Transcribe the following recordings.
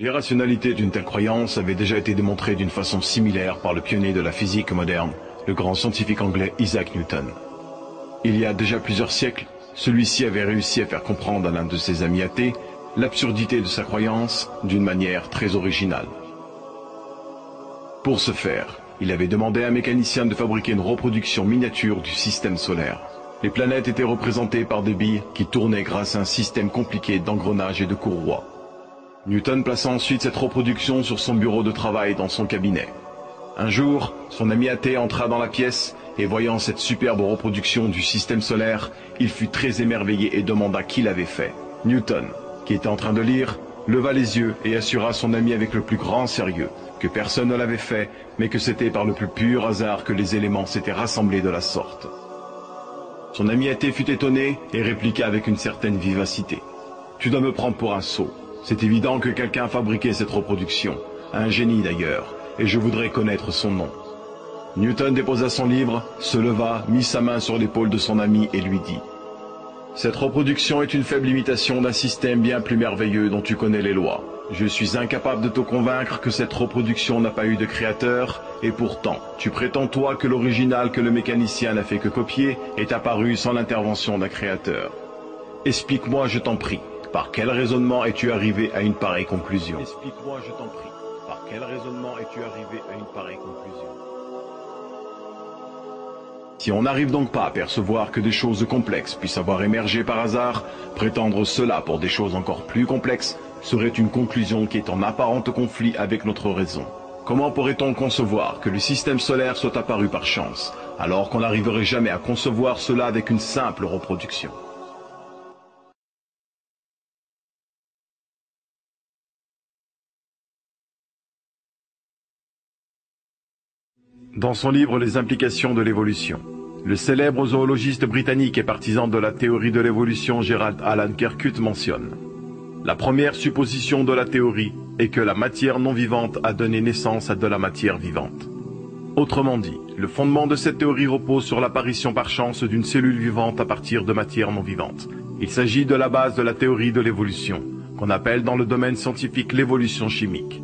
L'irrationalité d'une telle croyance avait déjà été démontrée d'une façon similaire par le pionnier de la physique moderne, le grand scientifique anglais Isaac Newton. Il y a déjà plusieurs siècles, celui-ci avait réussi à faire comprendre à l'un de ses amis athées l'absurdité de sa croyance d'une manière très originale. Pour ce faire, il avait demandé à un mécanicien de fabriquer une reproduction miniature du système solaire. Les planètes étaient représentées par des billes qui tournaient grâce à un système compliqué d'engrenages et de courroies. Newton plaça ensuite cette reproduction sur son bureau de travail dans son cabinet. Un jour, son ami athée entra dans la pièce et voyant cette superbe reproduction du système solaire, il fut très émerveillé et demanda qui l'avait fait. Newton, qui était en train de lire, leva les yeux et assura son ami avec le plus grand sérieux que personne ne l'avait fait, mais que c'était par le plus pur hasard que les éléments s'étaient rassemblés de la sorte. Son ami athée fut étonné et répliqua avec une certaine vivacité. « Tu dois me prendre pour un sot. C'est évident que quelqu'un a fabriqué cette reproduction, un génie d'ailleurs, et je voudrais connaître son nom. » Newton déposa son livre, se leva, mit sa main sur l'épaule de son ami et lui dit « Cette reproduction est une faible imitation d'un système bien plus merveilleux dont tu connais les lois. Je suis incapable de te convaincre que cette reproduction n'a pas eu de créateur, et pourtant, tu prétends toi que l'original que le mécanicien n'a fait que copier est apparu sans l'intervention d'un créateur. Explique-moi, je t'en prie. Par quel raisonnement es-tu arrivé à une pareille conclusion? Explique-moi, je t'en prie. Par quel raisonnement es-tu arrivé à une pareille conclusion? Si on n'arrive donc pas à percevoir que des choses complexes puissent avoir émergé par hasard, prétendre cela pour des choses encore plus complexes serait une conclusion qui est en apparent conflit avec notre raison. Comment pourrait-on concevoir que le système solaire soit apparu par chance, alors qu'on n'arriverait jamais à concevoir cela avec une simple reproduction? Dans son livre Les implications de l'évolution, le célèbre zoologiste britannique et partisan de la théorie de l'évolution Gerald Alan Kirkut mentionne: la première supposition de la théorie est que la matière non vivante a donné naissance à de la matière vivante. Autrement dit, le fondement de cette théorie repose sur l'apparition par chance d'une cellule vivante à partir de matière non vivante. Il s'agit de la base de la théorie de l'évolution, qu'on appelle dans le domaine scientifique l'évolution chimique.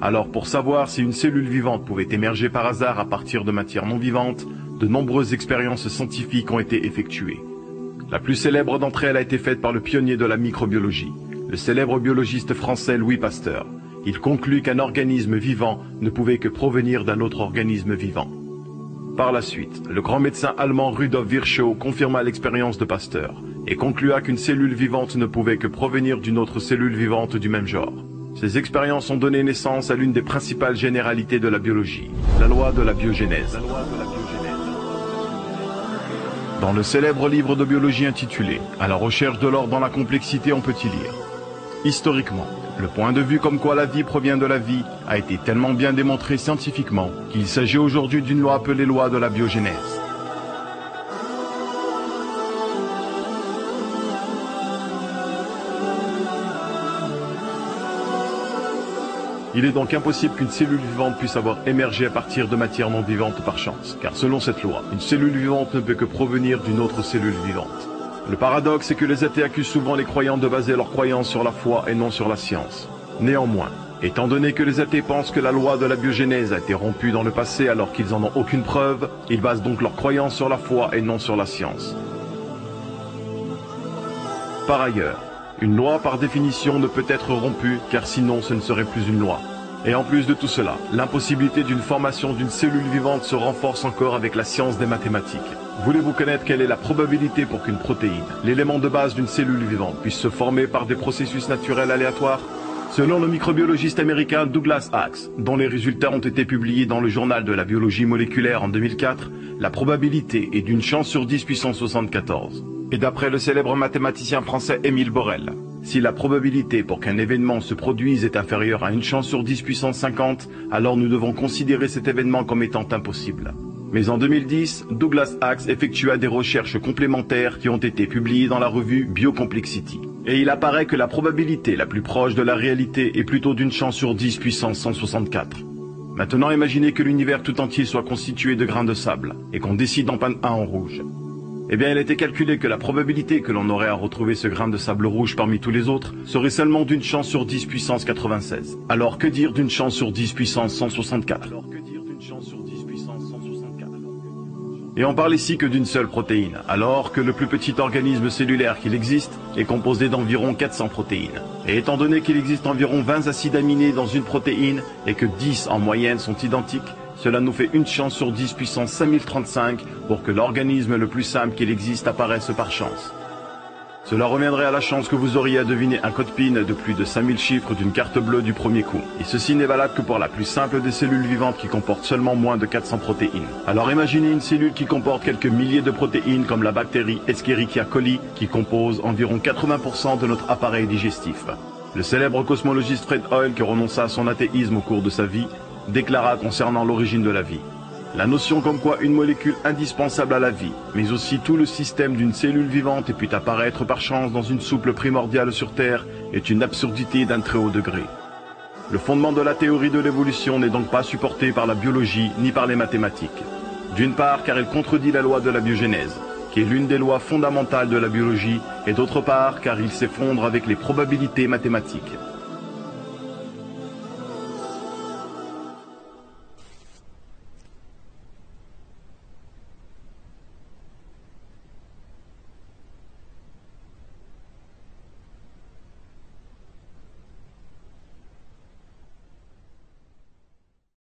Alors pour savoir si une cellule vivante pouvait émerger par hasard à partir de matière non vivante, de nombreuses expériences scientifiques ont été effectuées. La plus célèbre d'entre elles a été faite par le pionnier de la microbiologie, le célèbre biologiste français Louis Pasteur. Il conclut qu'un organisme vivant ne pouvait que provenir d'un autre organisme vivant. Par la suite, le grand médecin allemand Rudolf Virchow confirma l'expérience de Pasteur et conclua qu'une cellule vivante ne pouvait que provenir d'une autre cellule vivante du même genre. Ces expériences ont donné naissance à l'une des principales généralités de la biologie, la loi de la biogénèse. Dans le célèbre livre de biologie intitulé « À la recherche de l'ordre dans la complexité », on peut y lire: historiquement, le point de vue comme quoi la vie provient de la vie a été tellement bien démontré scientifiquement qu'il s'agit aujourd'hui d'une loi appelée loi de la biogénèse. Il est donc impossible qu'une cellule vivante puisse avoir émergé à partir de matière non vivante par chance, car selon cette loi, une cellule vivante ne peut que provenir d'une autre cellule vivante. Le paradoxe est que les athées accusent souvent les croyants de baser leurs croyances sur la foi et non sur la science. Néanmoins, étant donné que les athées pensent que la loi de la biogénèse a été rompue dans le passé alors qu'ils n'en ont aucune preuve, ils basent donc leurs croyances sur la foi et non sur la science. Par ailleurs, une loi par définition ne peut être rompue car sinon ce ne serait plus une loi. Et en plus de tout cela, l'impossibilité d'une formation d'une cellule vivante se renforce encore avec la science des mathématiques. Voulez-vous connaître quelle est la probabilité pour qu'une protéine, l'élément de base d'une cellule vivante, puisse se former par des processus naturels aléatoires? Selon le microbiologiste américain Douglas Axe, dont les résultats ont été publiés dans le journal de la biologie moléculaire en 2004, la probabilité est d'une chance sur 10 puissance 74. Et d'après le célèbre mathématicien français Émile Borel, si la probabilité pour qu'un événement se produise est inférieure à une chance sur 10 puissance 50, alors nous devons considérer cet événement comme étant impossible. Mais en 2010, Douglas Axe effectua des recherches complémentaires qui ont été publiées dans la revue Biocomplexity. Et il apparaît que la probabilité la plus proche de la réalité est plutôt d'une chance sur 10 puissance 164. Maintenant, imaginez que l'univers tout entier soit constitué de grains de sable et qu'on décide d'en peindre un en rouge. Eh bien, il a été calculé que la probabilité que l'on aurait à retrouver ce grain de sable rouge parmi tous les autres serait seulement d'une chance sur 10 puissance 96. Alors que dire d'une chance sur 10 puissance 164? Et on parle ici que d'une seule protéine, alors que le plus petit organisme cellulaire qu'il existe est composé d'environ 400 protéines. Et étant donné qu'il existe environ 20 acides aminés dans une protéine et que 10 en moyenne sont identiques, cela nous fait une chance sur 10 puissance 5035 pour que l'organisme le plus simple qu'il existe apparaisse par chance. Cela reviendrait à la chance que vous auriez à deviner un code PIN de plus de 5000 chiffres d'une carte bleue du premier coup. Et ceci n'est valable que pour la plus simple des cellules vivantes qui comporte seulement moins de 400 protéines. Alors imaginez une cellule qui comporte quelques milliers de protéines comme la bactérie Escherichia coli qui compose environ 80% de notre appareil digestif. Le célèbre cosmologiste Fred Hoyle, qui renonça à son athéisme au cours de sa vie, déclara concernant l'origine de la vie: la notion comme quoi une molécule indispensable à la vie, mais aussi tout le système d'une cellule vivante ait pu apparaître par chance dans une soupe primordiale sur Terre est une absurdité d'un très haut degré. Le fondement de la théorie de l'évolution n'est donc pas supporté par la biologie ni par les mathématiques. D'une part car elle contredit la loi de la biogénèse, qui est l'une des lois fondamentales de la biologie, et d'autre part car il s'effondre avec les probabilités mathématiques.